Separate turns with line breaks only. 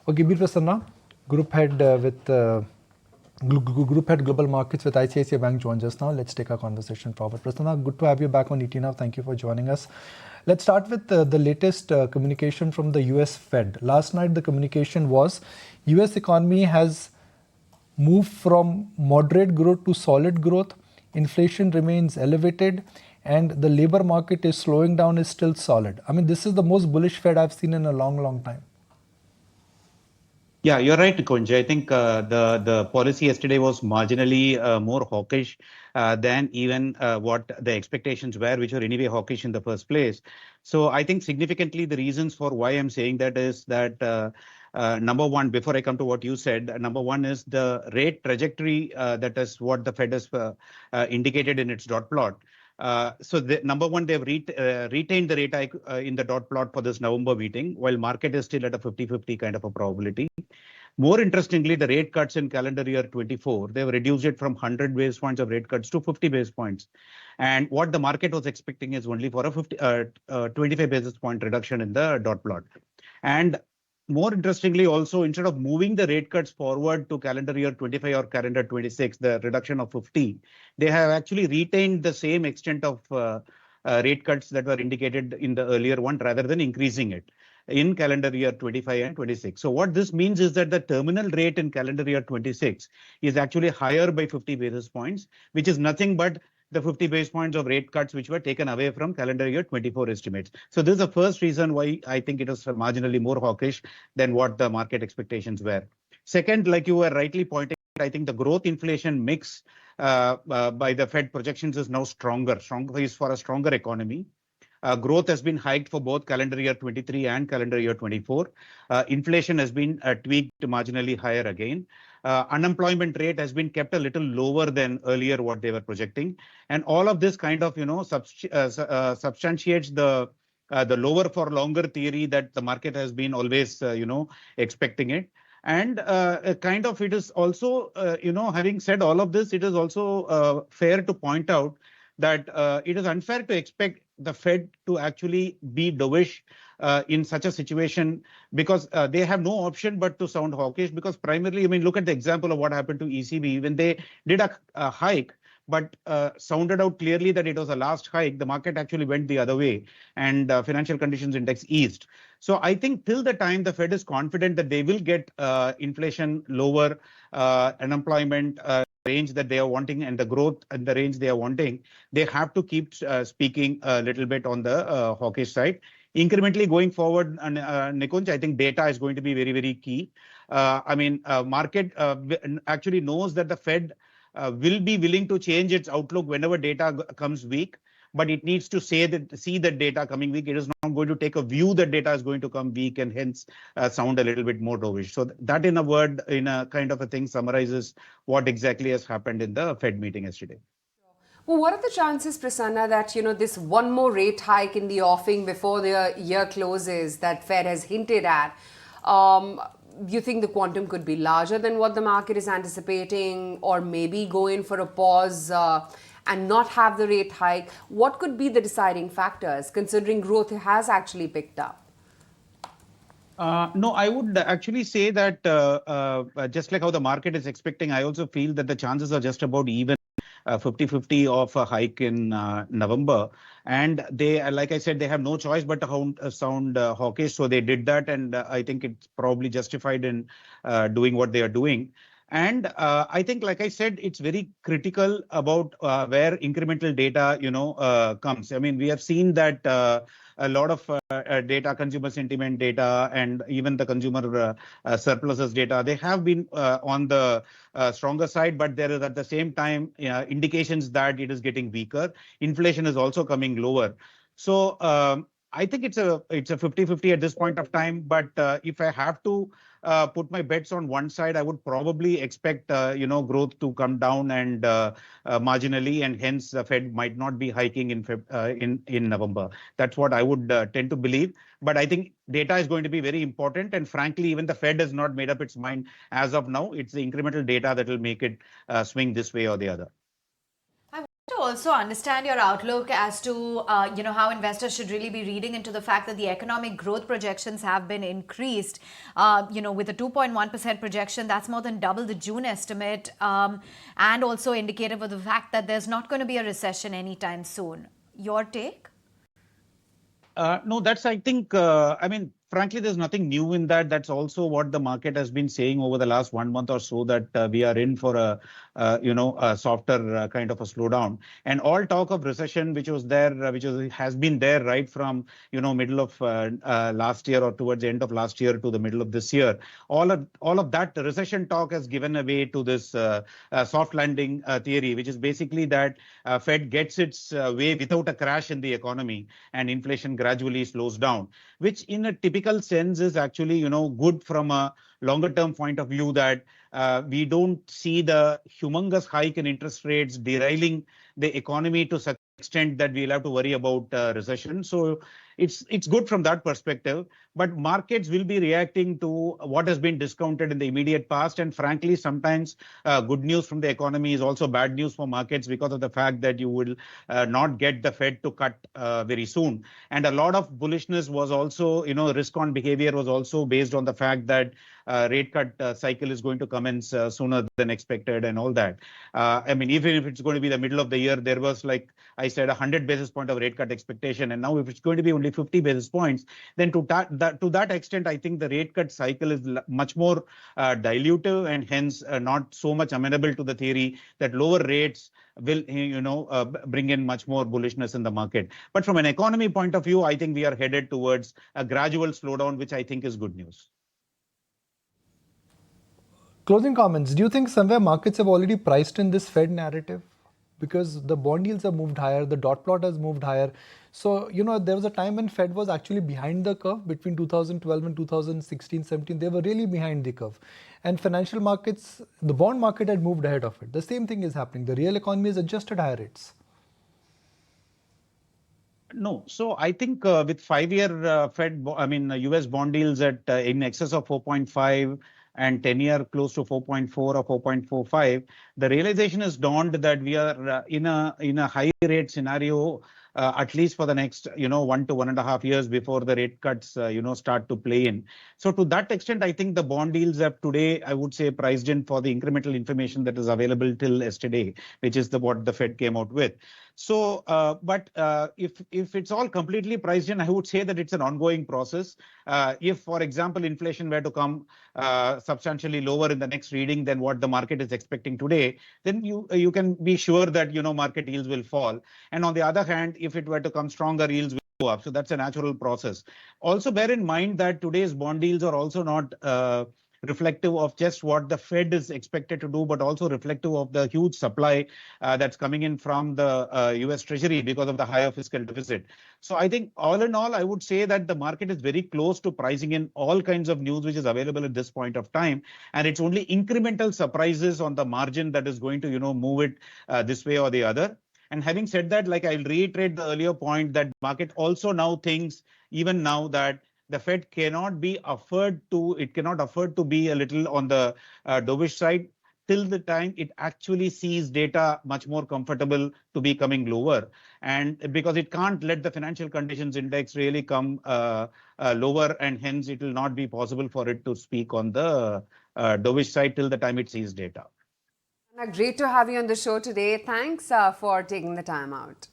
Okay, Bir Prasanna, Group Head Group Head Global Markets with ICICI Bank joins us now. Let's take our conversation forward. Prasanna, good to have you back on ET Now. Thank you for joining us. Let's start with the latest communication from the US Fed. Last night, the communication was US economy has moved from moderate growth to solid growth. Inflation remains elevated and the labor market is slowing down, is still solid. I mean, this is the most bullish Fed I've seen in a long, long time.
Yeah, you're right, Nikunj. I think the policy yesterday was marginally more hawkish than even what the expectations were, which were anyway hawkish in the first place. So I think significantly the reasons for why I'm saying that is that number one, before I come to what you said, number one is the rate trajectory. That is what the Fed has indicated in its dot plot. So number one, they've retained the rate hike in the dot plot for this November meeting, while market is still at a 50-50 kind of a probability. More interestingly, the rate cuts in calendar year 24, they've reduced it from 100 basis points of rate cuts to 50 basis points. And what the market was expecting is only for a 25 basis point reduction in the dot plot. And more interestingly, also, instead of moving the rate cuts forward to calendar year 25 or calendar 26, the reduction of 50, they have actually retained the same extent of rate cuts that were indicated in the earlier one rather than increasing it in calendar year 25 and 26. So what this means is that the terminal rate in calendar year 26 is actually higher by 50 basis points, which is nothing but the 50 basis points of rate cuts which were taken away from calendar year 24 estimates. So this is the first reason why I think it is marginally more hawkish than what the market expectations were. Second, like you were rightly pointing, I think the growth inflation mix by the Fed projections is now stronger is for a stronger economy. Growth has been hiked for both calendar year 23 and calendar year 24. Inflation has been tweaked marginally higher again. Unemployment rate has been kept a little lower than earlier what they were projecting. And all of this kind of, substantiates the lower for longer theory that the market has been always, expecting it. And kind of it is also, having said all of this, it is also fair to point out that it is unfair to expect the Fed to actually be dovish in such a situation because they have no option but to sound hawkish because primarily, I mean, look at the example of what happened to ECB when they did a hike, but sounded out clearly that it was a last hike, the market actually went the other way and financial conditions index eased. So I think till the time the Fed is confident that they will get inflation lower, unemployment range that they are wanting and the growth and the range they are wanting, they have to keep speaking a little bit on the hawkish side. Incrementally going forward, Nikunj, I think data is going to be very, very key. Market actually knows that the Fed will be willing to change its outlook whenever data comes weak, but it needs to see that data coming weak. It is not going to take a view that data is going to come weak and hence sound a little bit more dovish. So that in a word, in a kind of a thing, summarizes what exactly has happened in the Fed meeting yesterday.
Well, what are the chances, Prasanna, that this one more rate hike in the offing before the year closes that Fed has hinted at? You think the quantum could be larger than what the market is anticipating, or maybe go in for a pause and not have the rate hike? What could be the deciding factors, considering growth has actually picked up?
No, I would actually say that just like how the market is expecting, I also feel that the chances are just about even. 50-50 of a hike in November. And they, like I said, they have no choice but to sound hawkish. So they did that. And I think it's probably justified in doing what they are doing. And I think, like I said, it's very critical about where incremental data, comes. I mean, we have seen that a lot of data, consumer sentiment data, and even the consumer surpluses data, they have been on the stronger side, but there is at the same time indications that it is getting weaker. Inflation is also coming lower. So I think it's a 50-50 at this point of time. But if I have to put my bets on one side, I would probably expect growth to come down and marginally, and hence the Fed might not be hiking in November. That's what I would tend to believe. But I think data is going to be very important. And frankly, even the Fed has not made up its mind as of now. It's the incremental data that will make it swing this way or the other.
I want to
also understand your outlook as to how investors should really be reading into the fact that the economic growth projections have been increased. With a 2.1% projection, that's more than double the June estimate, and also indicative of the fact that there's not going to be a recession anytime soon. Your take?
No, I think, frankly, there's nothing new in that. That's also what the market has been saying over the last 1 month or so, that we are in for a softer kind of a slowdown. And all talk of recession, which was there, has been there right from, middle of last year or towards the end of last year to the middle of this year. All of that recession talk has given away to this soft landing theory, which is basically that Fed gets its way without a crash in the economy and inflation gradually slows down, which in a typical sense is actually, good from a longer term point of view, that we don't see the humongous hike in interest rates derailing the economy to such extent that we'll have to worry about recession. So it's good from that perspective, but markets will be reacting to what has been discounted in the immediate past. And frankly, sometimes good news from the economy is also bad news for markets, because of the fact that you will not get the Fed to cut very soon. And a lot of bullishness was also, risk on behavior was also based on the fact that rate cut cycle is going to commence sooner than expected and all that. Even if it's going to be the middle of the year, there was, like I said, 100 basis point of rate cut expectation. And now if it's going to be only 50 basis points, then to that extent, I think the rate cut cycle is much more dilutive, and hence not so much amenable to the theory that lower rates will bring in much more bullishness in the market. But from an economy point of view, I think we are headed towards a gradual slowdown, which I think is good news.
Closing comments. Do you think somewhere markets have already priced in this Fed narrative? Because the bond yields have moved higher, the dot plot has moved higher. So, there was a time when Fed was actually behind the curve between 2012 and 2016-17. They were really behind the curve. And financial markets, the bond market had moved ahead of it. The same thing is happening. The real economy has adjusted higher rates.
No, so I think with 5-year US bond yields at in excess of 4.5 and 10-year close to 4.4 or 4.45, the realization is dawned that we are in a high rate scenario, at least for the next 1 to 1.5 years before the rate cuts start to play in. So to that extent, I think the bond yields have today, I would say, priced in for the incremental information that is available till yesterday, which is what the Fed came out with. So, but if it's all completely priced in, I would say that it's an ongoing process. If, for example, inflation were to come substantially lower in the next reading than what the market is expecting today, then you can be sure that market yields will fall. And on the other hand, if it were to come stronger, yields will go up. So that's a natural process. Also, bear in mind that today's bond yields are also not reflective of just what the Fed is expected to do, but also reflective of the huge supply that's coming in from the US Treasury because of the higher fiscal deficit. So I think all in all, I would say that the market is very close to pricing in all kinds of news which is available at this point of time. And it's only incremental surprises on the margin that is going to, move it this way or the other. And having said that, like I'll reiterate the earlier point that market also now thinks, even now, that the Fed cannot afford to be a little on the dovish side till the time it actually sees data much more comfortable to be coming lower. And because it can't let the financial conditions index really come lower, and hence it will not be possible for it to speak on the dovish side till the time it sees data.
Great to have you on the show today. Thanks for taking the time out.